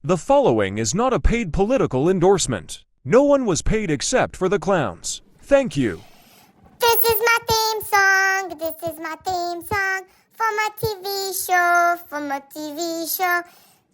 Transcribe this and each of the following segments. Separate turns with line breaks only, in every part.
The following is not a paid political endorsement. No one was paid except for the clowns. Thank you.
This is my theme song. This is my theme song for my TV show. For my TV show.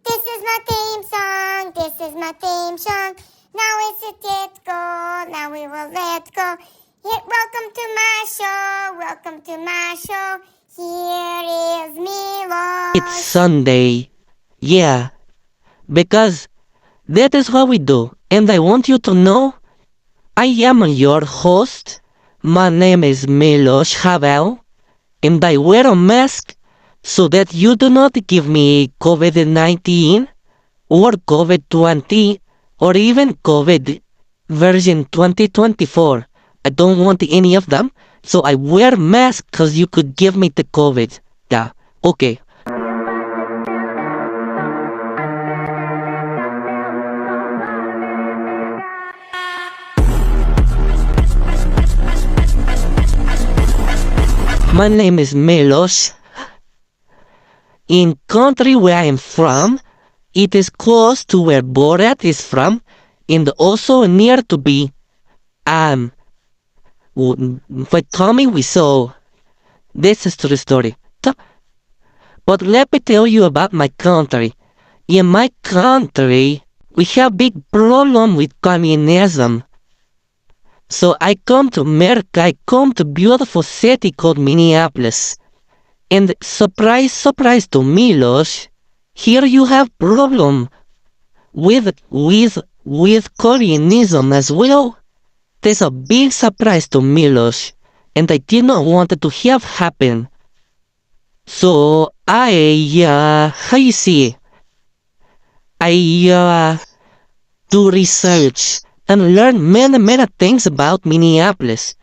This is my theme song. This is my theme song. Now is it let go. Now we will let go. Welcome to my show. Welcome to my show. Here is Milosh.
It's Sunday. Yeah. Because that is what we do. And I want you to know, I am your host. My name is Milosh Havel. And I wear a mask so that you do not give me COVID-19 or COVID-20 or even COVID version 2024. I don't want any of them. So I wear mask because you could give me the COVID. Yeah. Okay. My name is Milosh. In country where I am from, it is close to where Borat is from, and also near to be, with Tommy Wiseau. This is true story. But let me tell you about my country. In my country, we have big problem with communism. So I come to America, I come to beautiful city called Minneapolis. And surprise, surprise to Milosh, here you have problem with communism as well. There's a big surprise to Milosh, and I did not want it to have happen. So how you see, do research and learn many things about Minneapolis.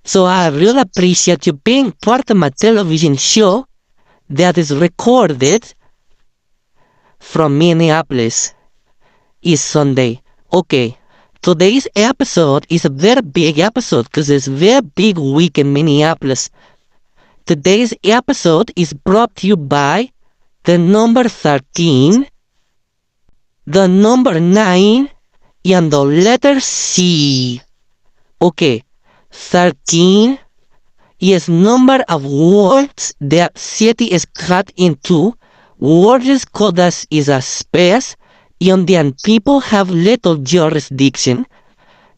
So I really appreciate you being part of my television show that is recorded from Minneapolis. It's Sunday. Okay, today's episode is a very big episode because it's a very big week in Minneapolis. Today's episode is brought to you by the number 13, the number 9, and the letter C. Okay, 13 is number of words that city is cut into. Words called as is a space, and then people have little jurisdiction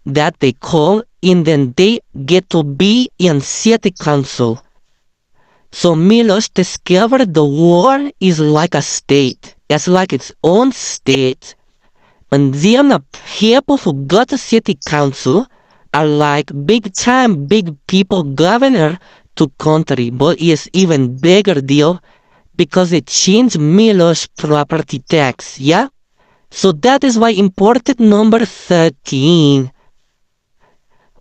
that they call, and then they get to be in city council. So Milosh discovered the world is like a state. It's like its own state. And then the people who got the city council are like big people governor to country. But it's even bigger deal because it changed Milosh property tax, yeah? So that is why important number 13.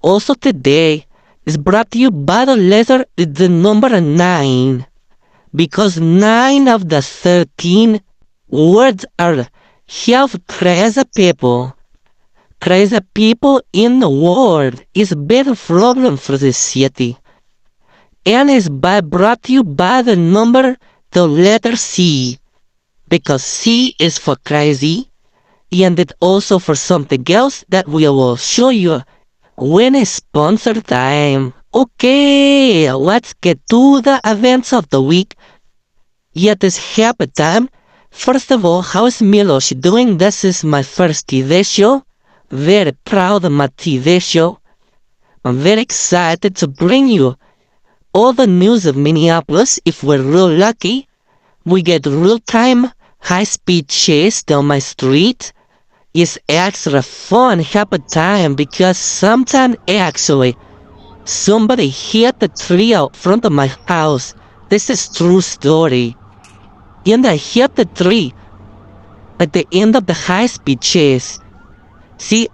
Also today is brought to you by the number 9. Because 9 of the 13 words are have crazy people. Crazy people in the world is a big problem for the city. And is brought to you by the letter C. Because C is for crazy. And it also for something else that we will show you when it's sponsor time. Okay, let's get to the events of the week. Yet it's happy time. First of all, how is Milosh doing? This is my first TV show. Very proud of my TV show. I'm very excited to bring you all the news of Minneapolis. If we're real lucky, we get real-time, high-speed chase down my street. It's extra fun, happy time, because sometimes actually somebody hit the tree out front of my house. This is true story. And I hit the tree at the end of the high-speed chase. See,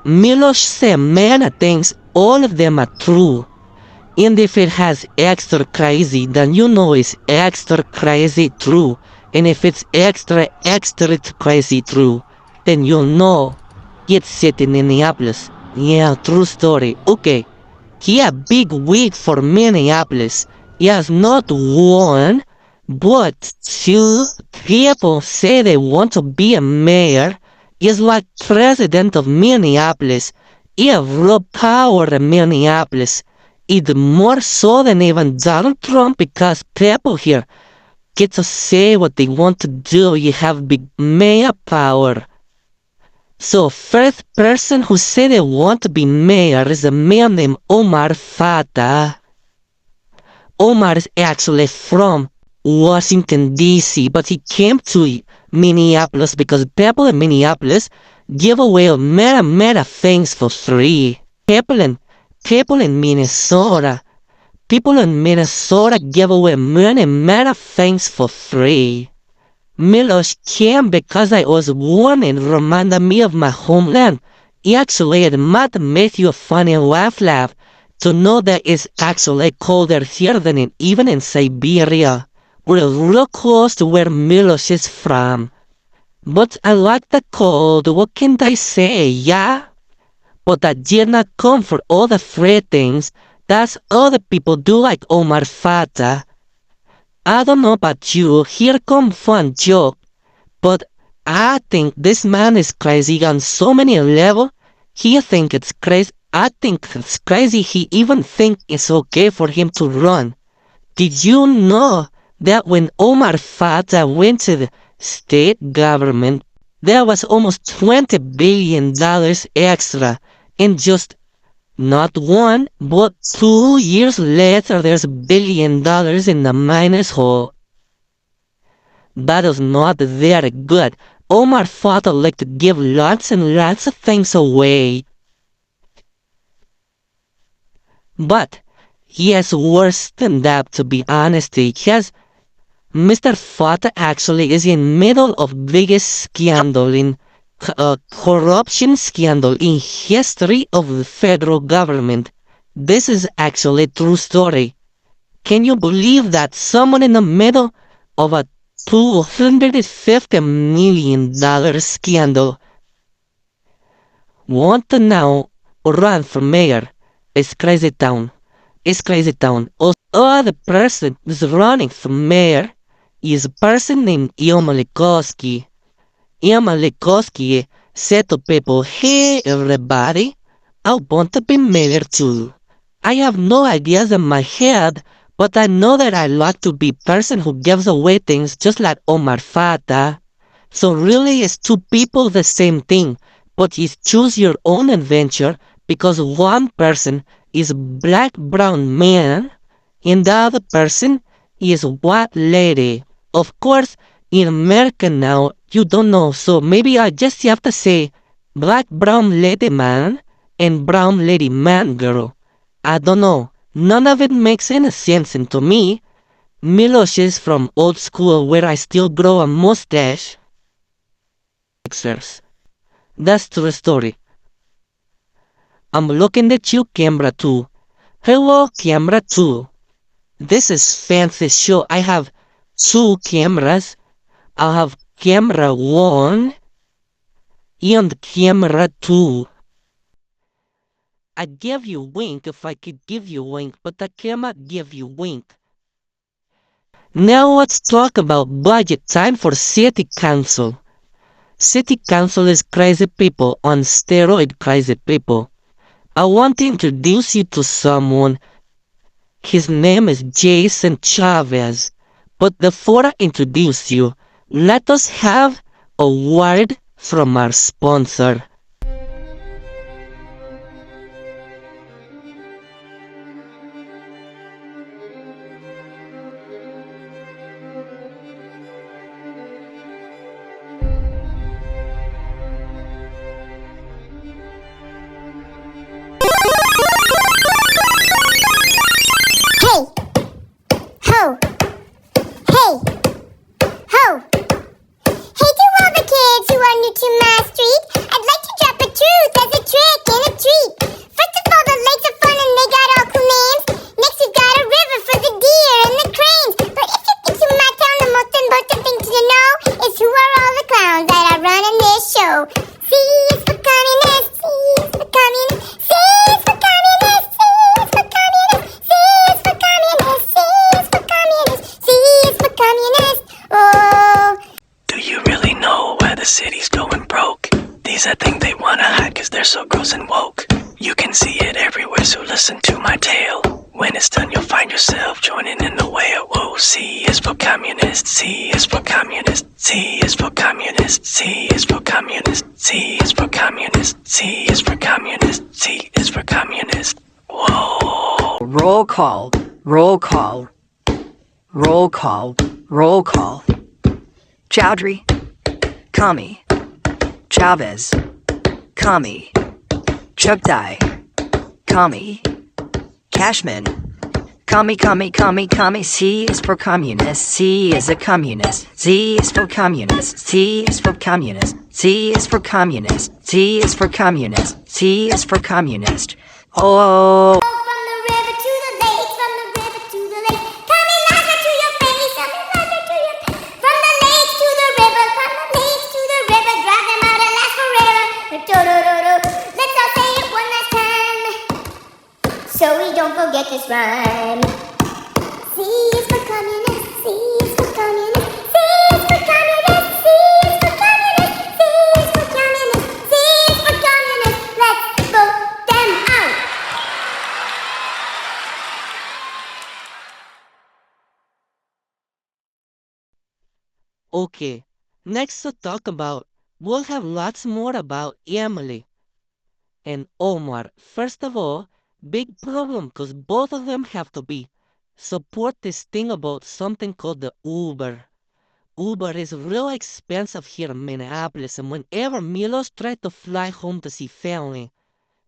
Milosh said many things, all of them are true. And if it has extra crazy, then you know it's extra crazy true. And if it's extra crazy true, then you'll know it's city in Minneapolis. Yeah, true story. Okay, yeah, big week for Minneapolis. Yes, not one, But two people say they want to be a mayor is like president of Minneapolis. You have real power in Minneapolis. It's more so than even Donald Trump because people here get to say what they want to do. You have big mayor power. So first person who said they want to be mayor is a man named Omar Fateh. Omar is actually from Washington, D.C., but he came to Minneapolis because people in Minneapolis give away many things for free. People in Minnesota give away many things for free. Milosh came because I was born and reminded me of my homeland. Actually, it might make you a funny laugh to know that it's actually colder here than even in Siberia. We're real close to where Milosh is from. But I like the cold, what can I say, yeah? But I did not come for all the free things that other people do like Omar Fateh. I don't know about you, here come fun joke, but I think this man is crazy on so many levels. He think it's crazy, I think it's crazy he even think it's okay for him to run. Did you know that when Omar Fateh went to the state government, there was almost $20 billion extra in just not 1, but 2 years later there's $1 billion in the minus hole. That is not very good. Omar Fateh liked to give lots and lots of things away. But he has worse than that, to be honest. Mr. Fateh actually is in middle of biggest scandal in corruption scandal in history of the federal government. This is actually a true story. Can you believe that someone in the middle of a $250 million scandal want to now run for mayor? It's crazy town. It's crazy town. Also, the person who's running for mayor is a person named Emily Koski. Emily Koski said to people, "Hey everybody, I want to be mayor too. I have no ideas in my head, but I know that I like to be person who gives away things just like Omar Fateh. So really it's two people the same thing, but you choose your own adventure because one person is a black brown man and the other person is a white lady. Of course, in America now, you don't know, so maybe I just have to say black brown lady man and brown lady man girl. I don't know. None of it makes any sense, and to me, Milosh is from old school where I still grow a mustache. That's true story. I'm looking at you, camera 2. Hello, camera 2. This is fancy show. I have 2 cameras. I have camera 1 and camera 2. I'd give you wink if I could give you wink, but I cannot give you wink. Now let's talk about budget time for city council. City council is crazy people on steroid crazy people. I want to introduce you to someone. His name is Jason Chavez. But before I introduce you, let us have a word from our sponsor.
To my street, I'd like to drop a truth as a trick and a treat. First of all, the lakes are fun and they got all cool names. Next, we've got a river for the deer and the cranes. But if you're into my town, the most important thing to know is who are all the clowns that are running this show. C is for communist, C is for communist, C is for communist, C is for communist, C is for communist, C is for communist, C is for communist.
ladies that think they wanna hide cause they're so gross and woke. You can see it everywhere, so listen to my tale. When it's done, you'll find yourself joining in the way of woe. C is for communist, C is for communist, C is for communist, C is for communist, C is for communist, C is for communist, C is for communist. Whoa.
Roll call, roll call, roll call, roll call. Chowdhury, Kami, Chavez, Kami, Chugdai, Kami, Cashman, Kami, Kami, Kami, Kami. C is for communist, C is a communist, Z is for communist, C is for communist, C is for communist, C is for communist, C is for communist. Oh.
From the river to the lake, from the river to the lake. Coming laugher to your face, coming laugher to your face. From the lake to the river, from the lake to the river. Drive them out and last forever. Do-do-do-do. Let's all say it one last time, so we don't forget this rhyme. C is for communist, C is for communist, C is for communist, C is for communist, C is for communist, C is for communist. Let's vote them out.
Okay, next to talk about, we'll have lots more about Emily and Omar. First of all, big problem because both of them have to be support this thing about something called the Uber. Uber is real expensive here in Minneapolis, and whenever Milosh tried to fly home to see family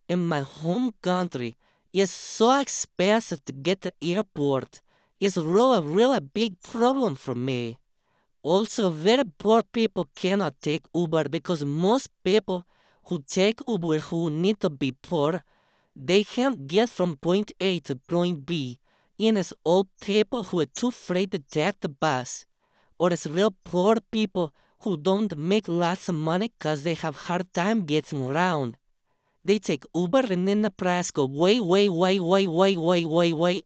in my home country, it's so expensive to get to the airport. It's really big problem for me. Also, very poor people cannot take Uber because most people who take Uber who need to be poor, they can't get from point A to point B. And it's old people who are too afraid to take the bus. Or it's real poor people who don't make lots of money because they have hard time getting around. They take Uber and then the price go way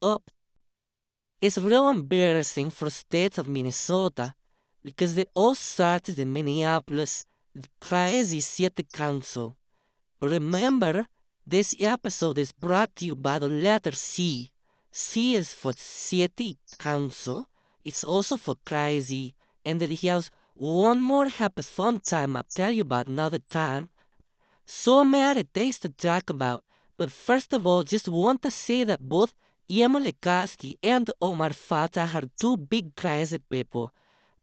up. It's real embarrassing for the state of Minnesota because it all started in Minneapolis, the crazy city council. Remember, this episode is brought to you by the letter C. C is for city council. It's also for crazy. And it has one more happy fun time I'll tell you about another time. So many things to talk about. But first of all, just want to say that both Emily Koski and Omar Fateh are two big crazy people.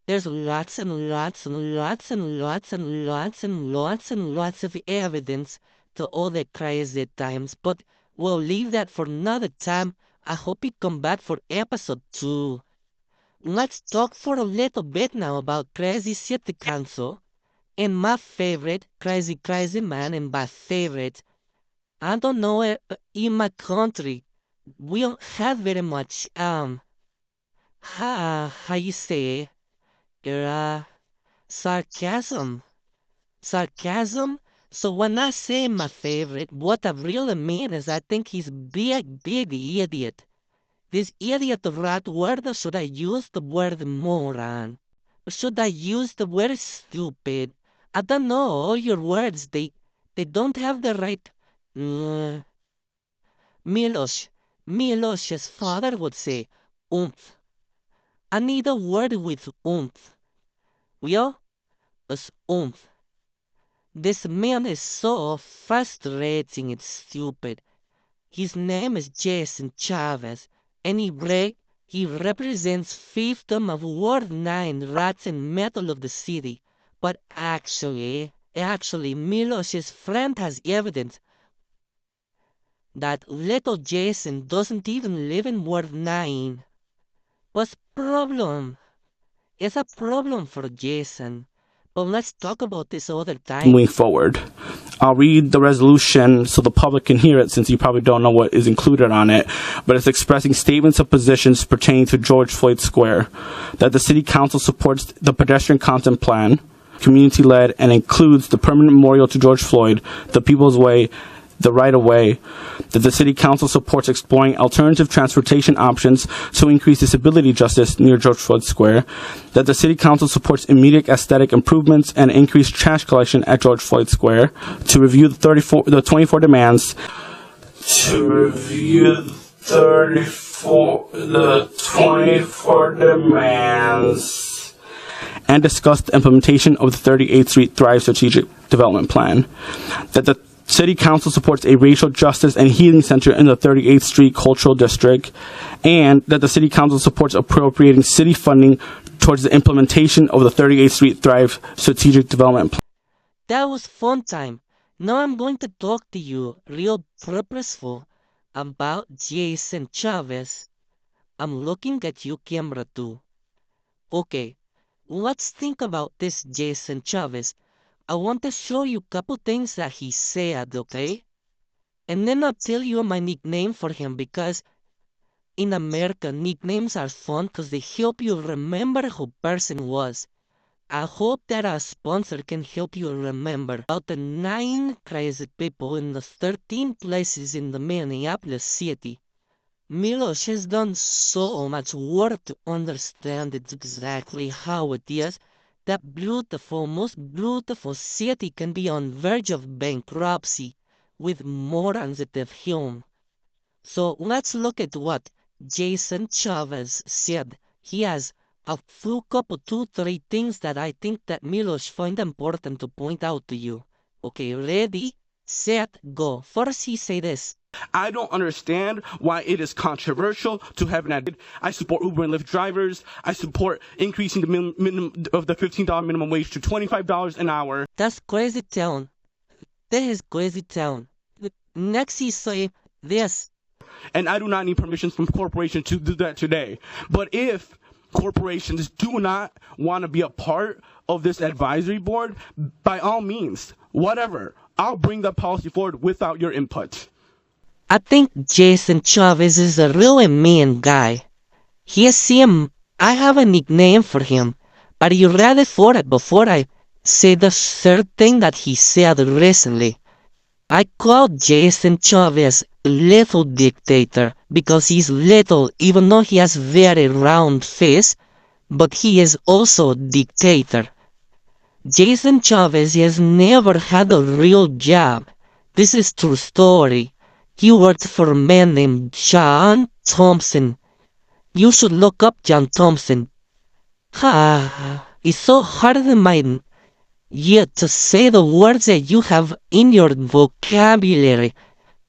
There's lots and lots and lots and lots and lots and lots and lots of evidence to all the crazy times, but we'll leave that for another time. I hope you come back for episode 2. Let's talk for a little bit now about Crazy City Council and my favorite crazy man and my favorite. I don't know in my country we don't have very much how you say sarcasm. So when I say my favorite, what I really mean is I think he's big idiot. This idiot of right word, or should I use the word moron? Or should I use the word stupid? I don't know, all your words, they don't have the right... Milosh's father would say, oomph. I need a word with oomph. Well, it's oomph. This man is so frustrating and stupid. His name is Jason Chavez, and he represents fiefdom of Ward 9 rats and metal of the city. But actually, Milosh's friend has evidence that little Jason doesn't even live in Ward 9. What's the problem? It's a problem for Jason. But let's talk about this other time.
Moving forward, I'll read the resolution so the public can hear it, since you probably don't know what is included on it. But it's expressing statements of positions pertaining to George Floyd Square, that the City Council supports the pedestrian content plan, community-led, and includes the permanent memorial to George Floyd, the People's Way, the right-of-way, that the City Council supports exploring alternative transportation options to increase disability justice near George Floyd Square, that the City Council supports immediate aesthetic improvements and increased trash collection at George Floyd Square, to review the 24 demands, and discuss the implementation of the 38th Street Thrive Strategic Development Plan, that the City Council supports a racial justice and healing center in the 38th Street Cultural District, and that the City Council supports appropriating city funding towards the implementation of the 38th Street Thrive Strategic Development Plan.
That was fun time. Now I'm going to talk to you real purposeful about Jason Chavez. I'm looking at you, camera 2. Okay, let's think about this Jason Chavez. I want to show you a couple things that he said, okay? And then I'll tell you my nickname for him, because in America, nicknames are fun because they help you remember who person was. I hope that our sponsor can help you remember about the 9 crazy people in the 13 places in the Minneapolis city. Milosh has done so much work to understand exactly how it is that beautiful, most beautiful city can be on verge of bankruptcy with morons at the helm. So let's look at what Jason Chavez said. He has a few couple, 2-3 things that I think that Milosh find important to point out to you. Okay, ready, set, go. First he say this.
I don't understand why it is controversial to have an ad. I support Uber and Lyft drivers. I support increasing the minimum of the $15 minimum wage to $25 an hour.
That's crazy town. That is crazy town. Next he say this.
And I do not need permissions from corporations to do that today. But if corporations do not want to be a part of this advisory board, by all means, whatever, I'll bring that policy forward without your input.
I think Jason Chavez is a really mean guy. I have a nickname for him, but you ready for it before I say the third thing that he said recently. I called Jason Chavez little dictator because he's little even though he has very round face, but he is also dictator. Jason Chavez has never had a real job. This is true story. He worked for a man named John Thompson. You should look up John Thompson. It's so hard in my yet to say the words that you have in your vocabulary.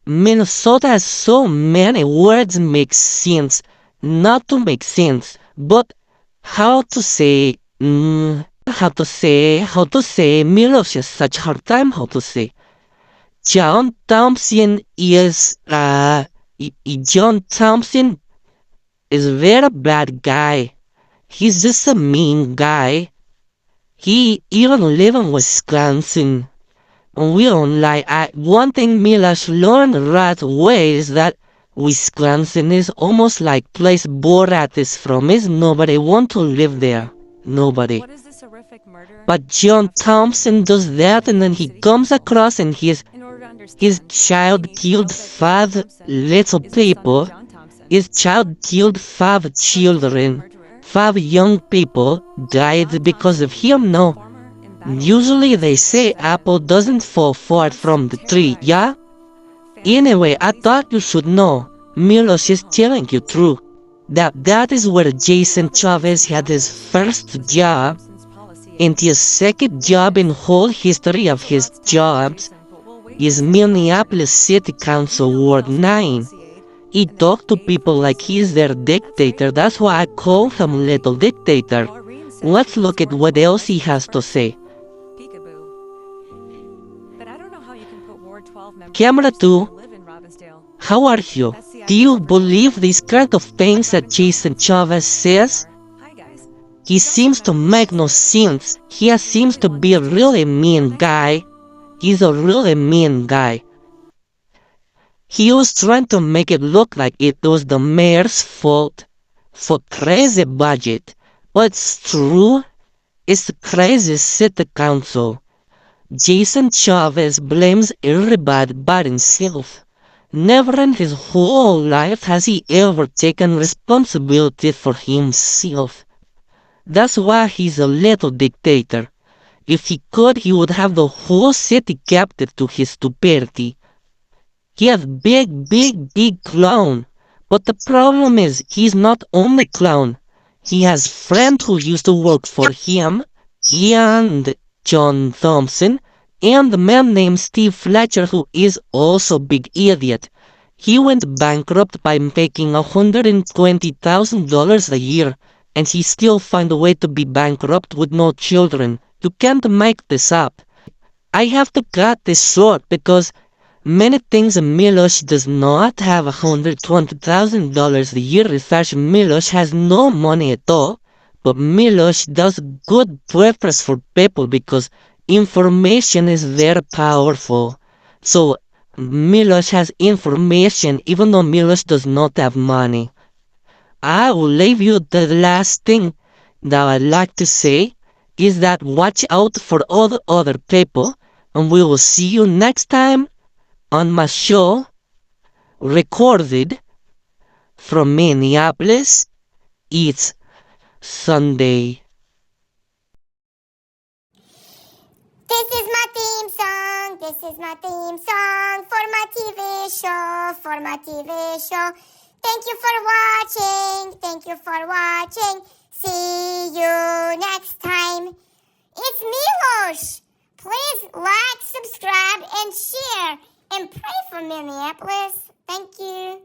Minnesota has so many words make sense, not to make sense, but how to say, Milosh has such hard time how to say. John Thompson is a very bad guy. He's just a mean guy. He even live in Wisconsin. And we don't like. One thing Milosh learned right away is that Wisconsin is almost like place Borat is from. Is nobody want to live there. Nobody.
What is this horrific murder?
But John Thompson does that, and then he comes across and his child killed 5 little people. His child killed 5 children. 5 young people died because of him. No. Usually they say apple doesn't fall far from the tree, yeah? Anyway, I thought you should know. Milosh is telling you true. That is where Jason Chavez had his first job, and his second job in whole history of his jobs is Minneapolis City Council Ward 9. He talked to people like he's their dictator. That's why I call him Little Dictator. Let's look at what else he has to say. Camera 2, how are you? Do you believe these kind of things that Jason Chavez says? He seems to make no sense. He seems to be a really mean guy. He's a really mean guy. He was trying to make it look like it was the mayor's fault for crazy budget. But it's true. It's the crazy city council. Jason Chavez blames everybody but himself. Never in his whole life has he ever taken responsibility for himself. That's why he's a little dictator. If he could, he would have the whole city captive to his stupidity. He is big clown. But the problem is, he's not only clown. He has friends who used to work for him, and John Thompson, and a man named Steve Fletcher who is also big idiot. He went bankrupt by making $120,000 a year, and he still find a way to be bankrupt with no children. You can't make this up. I have to cut this short because many things Milosh does not have $120,000 a year. In fact, Milosh has no money at all. But Milosh does good preference for people because information is very powerful. So Milosh has information even though Milosh does not have money. I will leave you the last thing that I'd like to say is that watch out for all the other people, and we will see you next time on my show, recorded from Minneapolis. It's Sunday.
This is my theme song. This is my theme song for my TV show. For my TV show. Thank you for watching. Thank you for watching. See you next time. It's Milosh. Please like, subscribe, and share. And pray for Minneapolis. Thank you.